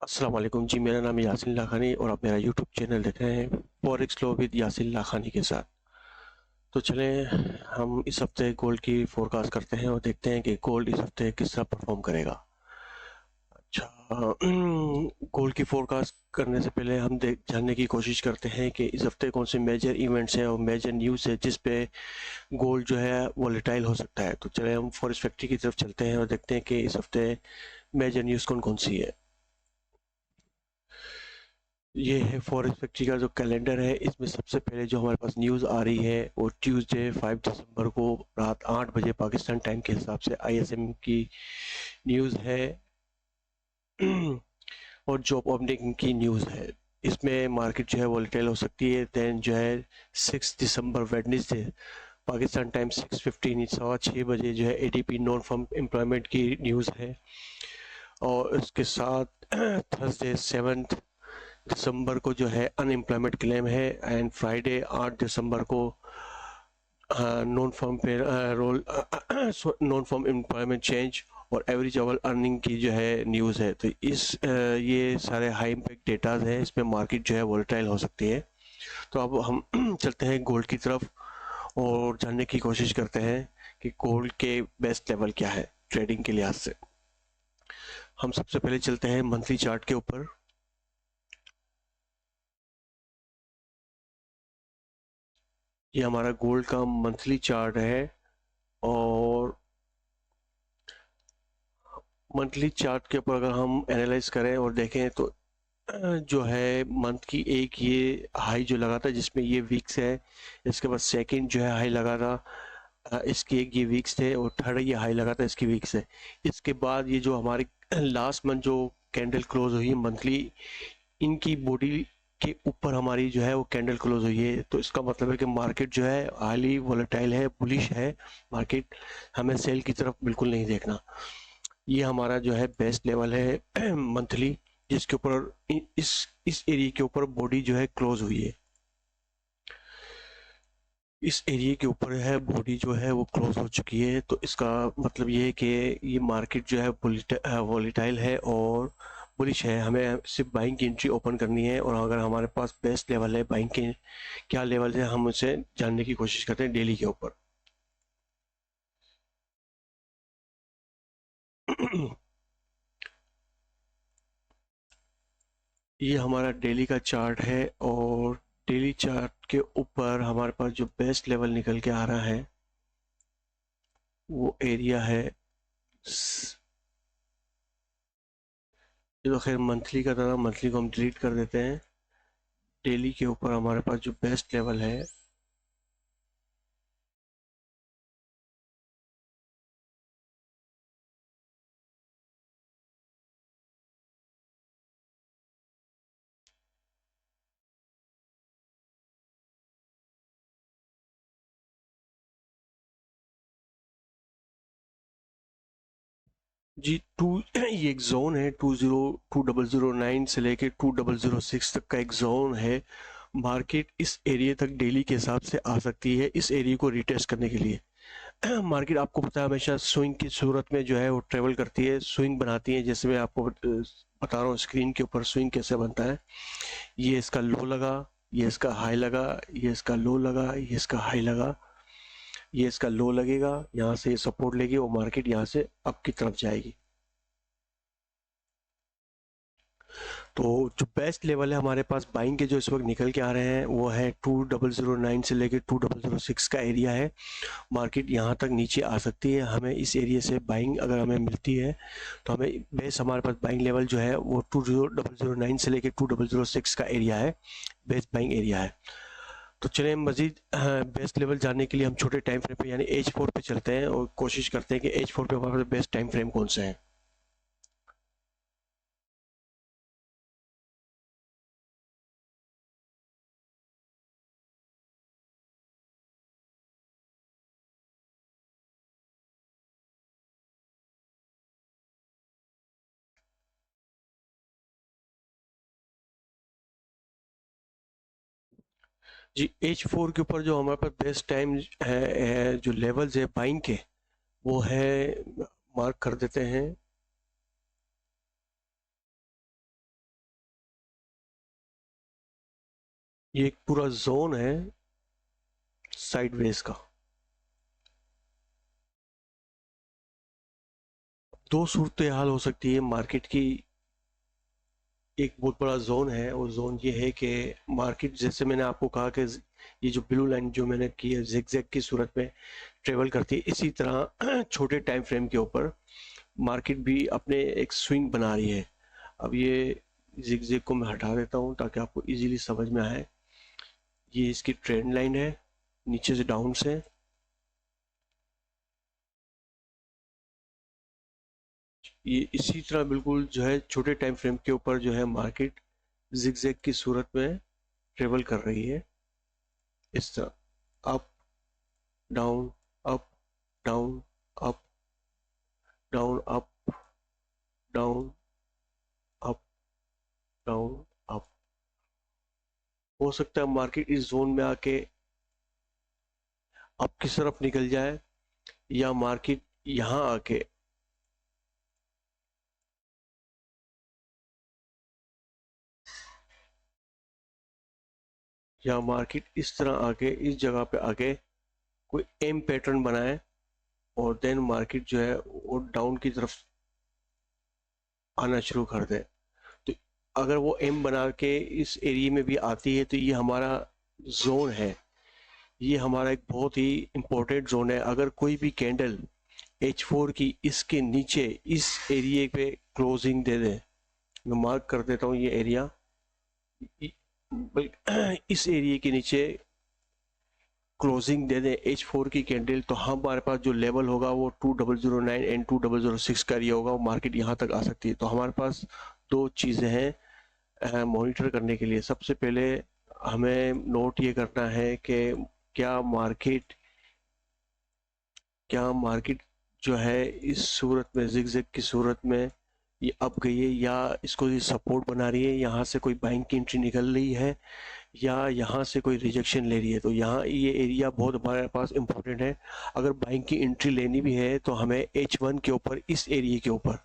अस्सलाम वालेकुम जी, मेरा नाम है यासिन लाखानी और आप मेरा यूट्यूब चैनल देख रहे हैं फॉरेक्स लो विद यासिन लाखानी के साथ। तो चलें हम इस हफ्ते गोल्ड की फोरकास्ट करते हैं और देखते हैं कि गोल्ड इस हफ्ते किस तरह परफॉर्म करेगा। अच्छा, गोल्ड की फोरकास्ट करने से पहले हम देख जानने की कोशिश करते हैं कि इस हफ्ते कौन से मेजर इवेंट्स हैं और मेजर न्यूज़ है जिस पे गोल्ड जो है वोलेटाइल हो सकता है। तो चले हम फॉरेक्स फैक्ट्री की तरफ चलते हैं और देखते हैं कि इस हफ्ते मेजर न्यूज़ कौन कौन सी है। ये है फॉरेस्ट फैक्ट्री का जो कैलेंडर है, इसमें सबसे पहले जो हमारे पास न्यूज़ आ रही है वो ट्यूसडे 5 दिसंबर को रात 8 बजे पाकिस्तान टाइम के हिसाब से आईएसएम की न्यूज़ है। और जॉब ओपनिंग की न्यूज़ है। इसमें मार्केट जो है वोलेटाइल हो सकती है। दैन जो है 6 दिसंबर वेडनेसडे पाकिस्तान टाइम 6:15 सवा 6 बजे जो है एडीपी नॉन फॉर्म एम्प्लॉयमेंट की न्यूज़ है। और इसके साथ थर्सडे 7 दिसंबर को जो है अनएम्प्लॉयमेंट क्लेम है। एंड फ्राइडे 8 दिसंबर को non farm payroll non farm employment change और एवरेज अवर अर्निंग की जो है न्यूज़ है। तो ये सारे हाई इम्पैक्ट डेटाज हैं, इसमें मार्केट जो है वोलेटाइल हो सकती है। तो अब हम चलते हैं गोल्ड की तरफ और जानने की कोशिश करते हैं कि गोल्ड के बेस्ट लेवल क्या है ट्रेडिंग के लिहाज से। हम सबसे पहले चलते हैं मंथली चार्ट के ऊपर। ये हमारा गोल्ड का मंथली चार्ट है और मंथली चार्ट के ऊपर अगर हम एनालाइज करें और देखें तो जो है मंथ की एक ये हाई जो लगा था जिसमें ये वीक्स है। इसके बाद सेकंड जो है हाई लगा था, इसकी एक ये वीक्स थे और थर्ड ये हाई लगा था, इसकी वीक्स है। इसके बाद ये जो हमारी लास्ट मंथ जो कैंडल क्लोज हुई है मंथली, इनकी बॉडी के ऊपर हमारी जो है वो कैंडल क्लोज हुई है। तो इसका मतलब है कि मार्केट जो है हाईली वोलेटाइल है, बुलिश है मार्केट। हमें सेल की तरफ बिल्कुल नहीं देखना। ये हमारा जो है बेस्ट लेवल है मंथली, जिसके ऊपर इस एरिया के ऊपर बॉडी जो है क्लोज हुई है। इस एरिया के ऊपर है बॉडी जो है वो क्लोज हो चुकी है। तो इसका मतलब ये है कि ये मार्केट जो है वॉलीटाइल है और बुलिश है। हमें सिर्फ बाइंग की एंट्री ओपन करनी है और अगर हमारे पास बेस्ट लेवल है बाइंग के क्या लेवल है हम उसे जानने की कोशिश करते हैं डेली के ऊपर। ये हमारा डेली का चार्ट है और डेली चार्ट के ऊपर हमारे पास जो बेस्ट लेवल निकल के आ रहा है वो एरिया है ये तो खैर मंथली का था, मंथली को हम डिलीट कर देते हैं। डेली के ऊपर हमारे पास जो बेस्ट लेवल है जी टू ये एक जोन है 2009 से लेके 2006 तक का एक जोन है। मार्केट इस एरिया तक डेली के हिसाब से आ सकती है इस एरिया को रिटेस्ट करने के लिए। मार्केट आपको पता है हमेशा स्विंग की सूरत में जो है वो ट्रेवल करती है, स्विंग बनाती है। जैसे मैं आपको बता रहा हूँ स्क्रीन के ऊपर स्विंग कैसे बनता है। ये इसका लो लगा, ये इसका हाई लगा, ये इसका लो लगा, ये इसका हाई लगा, ये इसका लो लगेगा, यहाँ से ये सपोर्ट लेगी और मार्केट यहाँ से अप की तरफ जाएगी। तो जो बेस्ट लेवल है हमारे पास बाइंग के जो इस वक्त निकल के आ रहे हैं वो है 2009 से लेके 2006 का एरिया है। मार्केट यहाँ तक नीचे आ सकती है। हमें इस एरिया से बाइंग अगर हमें मिलती है तो हमें बेस्ट हमारे पास बाइंग लेवल जो है वो 2009 से लेके 2006 का एरिया है, बेस्ट बाइंग एरिया है। तो चलिए मजीद बेस्ट लेवल जानने के लिए हम छोटे टाइम फ्रेम पे यानी H4 पे चलते हैं और कोशिश करते हैं कि H4 पे हमारे बेस्ट टाइम फ्रेम कौन से हैं। जी H4 के ऊपर जो हमारे पास बेस्ट टाइम है जो लेवल्स है बाइंग के वो है, मार्क कर देते हैं। ये एक पूरा जोन है साइडवेज का। दो सूरत हाल हो सकती है मार्केट की। एक बहुत बड़ा जोन है और जोन ये है कि मार्केट, जैसे मैंने आपको कहा कि ये जो ब्लू लाइन जो मैंने की है जिगजैग की सूरत में ट्रेवल करती है, इसी तरह छोटे टाइम फ्रेम के ऊपर मार्केट भी अपने एक स्विंग बना रही है। अब ये जिगजैग को मैं हटा देता हूँ ताकि आपको इजीली समझ में आए। ये इसकी ट्रेंड लाइन है, नीचे से डाउन से। ये इसी तरह बिल्कुल जो है छोटे टाइम फ्रेम के ऊपर जो है मार्केट जिगजैग की सूरत में ट्रेवल कर रही है, इस तरह up down up down up down up down up down up. हो सकता है मार्केट इस जोन में आके अप की तरफ निकल जाए, या मार्केट यहां आके इस तरह आके इस जगह पे आके कोई एम पैटर्न बनाए और देन मार्केट जो है वो डाउन की तरफ आना शुरू कर दे। तो अगर वो एम बना के इस एरिया में भी आती है तो ये हमारा जोन है, ये हमारा एक बहुत ही इम्पोर्टेंट जोन है। अगर कोई भी कैंडल H4 की इसके नीचे इस एरिया पे क्लोजिंग दे दे, मैं मार्क कर देता हूँ ये एरिया, इस एरिया के नीचे क्लोजिंग दे दें H4 की कैंडल, तो हमारे पास जो लेवल होगा वो 2009 एंड 2006 का एरिया होगा, वो मार्केट यहाँ तक आ सकती है। तो हमारे पास दो चीज़ें हैं मॉनिटर करने के लिए। सबसे पहले हमें नोट ये करना है कि क्या मार्केट जो है इस सूरत में जिगजैग की सूरत में ये अप गई है, या इसको ये सपोर्ट बना रही है, यहाँ से कोई बाइंग की एंट्री निकल रही है, या यहाँ से कोई रिजेक्शन ले रही है। तो यहाँ ये एरिया बहुत हमारे पास इंपॉर्टेंट है। अगर बाइंग की एंट्री लेनी भी है तो हमें H1 के ऊपर, इस एरिया के ऊपर,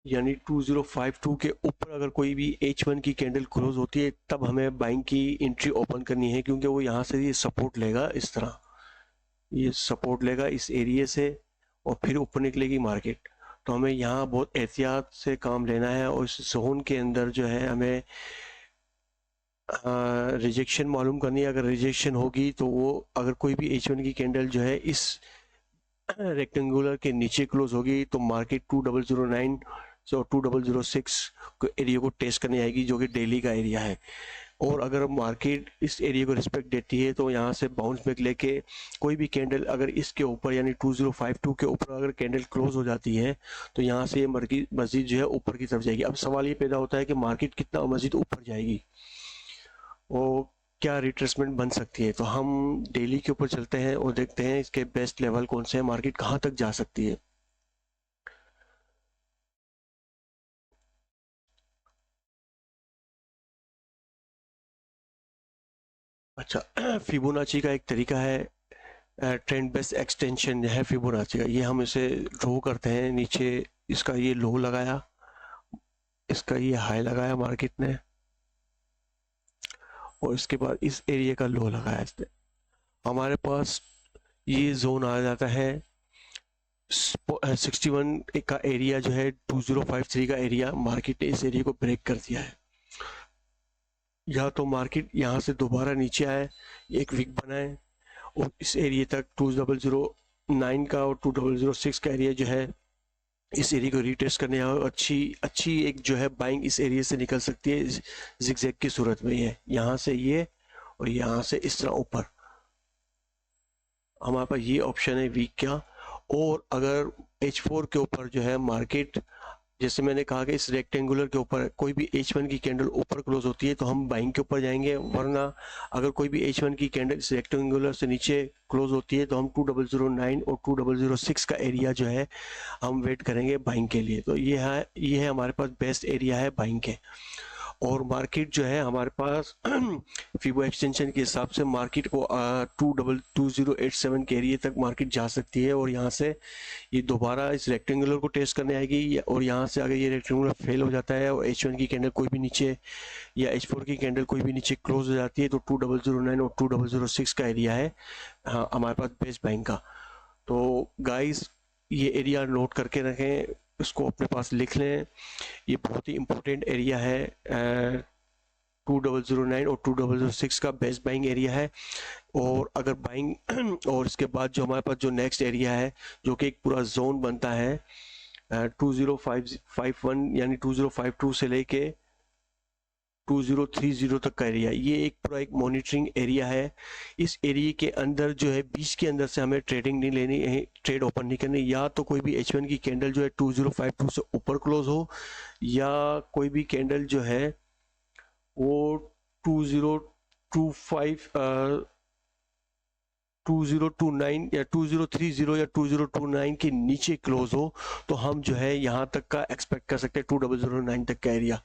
यानी 2052 के ऊपर अगर कोई भी H1 की कैंडल क्लोज होती है तब हमें बाइंग की एंट्री ओपन करनी है, क्योंकि वो यहाँ से ये सपोर्ट लेगा, इस तरह ये सपोर्ट लेगा इस एरिया से और फिर ऊपर निकलेगी मार्केट। तो हमें यहाँ बहुत एहतियात से काम लेना है और इस जोन के अंदर जो है हमें रिजेक्शन मालूम करनी है। अगर रिजेक्शन होगी तो वो, अगर कोई भी H1 की कैंडल जो है इस रेक्टेंगुलर के नीचे क्लोज होगी तो मार्केट 2009 और 2006 को एरिया को टेस्ट करने आएगी, जो कि डेली का एरिया है। और अगर मार्केट इस एरिया को रिस्पेक्ट देती है तो यहाँ से बाउंस बैक लेके कोई भी कैंडल अगर इसके ऊपर, यानी 2052 के ऊपर अगर कैंडल क्लोज हो जाती है तो यहाँ से ये मस्जिद जो है ऊपर की तरफ जाएगी। अब सवाल ये पैदा होता है कि मार्केट कितना मस्जिद ऊपर जाएगी और क्या रिट्रेसमेंट बन सकती है। तो हम डेली के ऊपर चलते हैं और देखते हैं इसके बेस्ट लेवल कौन से हैं, मार्केट कहाँ तक जा सकती है। अच्छा, फिबोनाची का एक तरीका है, ट्रेंड बेस्ट एक्सटेंशन है फिबोनाची का। ये हम इसे ड्रॉ करते हैं, नीचे इसका ये लो लगाया, इसका ये हाई लगाया मार्केट ने, और इसके बाद इस एरिया का लो लगाया इसने। हमारे पास ये जोन आ जाता है 61 का एरिया जो है 2053 का एरिया। मार्केट ने इस एरिया को ब्रेक कर दिया है, या तो मार्केट यहाँ से दोबारा नीचे आए, एक वीक बनाए और इस एरिया तक 2009 का और 2006 का एरिया जो है इस एरिया को रीटेस्ट करने आए, और अच्छी एक जो है बाइंग इस एरिया से निकल सकती है जिगजैग की सूरत में। ये यहाँ से ये और यहाँ से इस तरह ऊपर हमारे पास ये ऑप्शन है वीक का। और अगर H4 के ऊपर जो है मार्केट, जैसे मैंने कहा कि इस रेक्टेंगुलर के ऊपर कोई भी H1 की कैंडल ऊपर क्लोज होती है तो हम बाइंग के ऊपर जाएंगे, वरना अगर कोई भी H1 की कैंडल इस रेक्टेंगुलर से नीचे क्लोज होती है तो हम 2009 और 2006 का एरिया जो है हम वेट करेंगे बाइंग के लिए। तो ये है हमारे पास बेस्ट एरिया है बाइंग के। और मार्केट जो है हमारे पास फिबो एक्सटेंशन के हिसाब से मार्केट को 2087 के एरिया तक मार्केट जा सकती है, और यहाँ से ये दोबारा इस रेक्टेंगुलर को टेस्ट करने आएगी, और यहाँ से अगर ये रेक्टेंगुलर फेल हो जाता है और H1 की कैंडल कोई भी नीचे या H4 की कैंडल कोई भी नीचे क्लोज हो जाती है तो 2009 और 2006 का एरिया है हाँ हमारे पास बेस्ट बाइंग का। तो गाइस ये एरिया नोट करके रखें, इसको अपने पास लिख लें, ये बहुत ही इम्पोर्टेंट एरिया है। 2009 और 2006 का बेस्ट बाइंग एरिया है। और अगर बाइंग और इसके बाद जो हमारे पास जो नेक्स्ट एरिया है जो कि एक पूरा जोन बनता है 2051 यानी 2052 से लेके 2030 तक का एरिया, ये एक पूरा एक मॉनिटरिंग एरिया है। इस एरिया के अंदर जो है 20 के अंदर से हमें ट्रेडिंग नहीं लेनी है, ट्रेड ओपन नहीं करनी, या तो कोई भी H1 की कैंडल जो है 2052 से ऊपर क्लोज हो, या कोई भी कैंडल जो है वो 2025 2029 या 2030 या 2029 के नीचे क्लोज हो तो हम जो है यहाँ तक का एक्सपेक्ट कर सकते हैं 2009 तक का एरिया।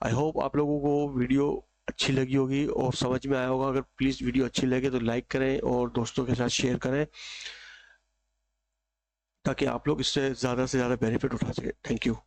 आई होप आप लोगों को वीडियो अच्छी लगी होगी और समझ में आया होगा। अगर प्लीज़ वीडियो अच्छी लगे तो लाइक करें और दोस्तों के साथ शेयर करें ताकि आप लोग इससे ज़्यादा से ज़्यादा बेनिफिट उठा सकें। Thank you.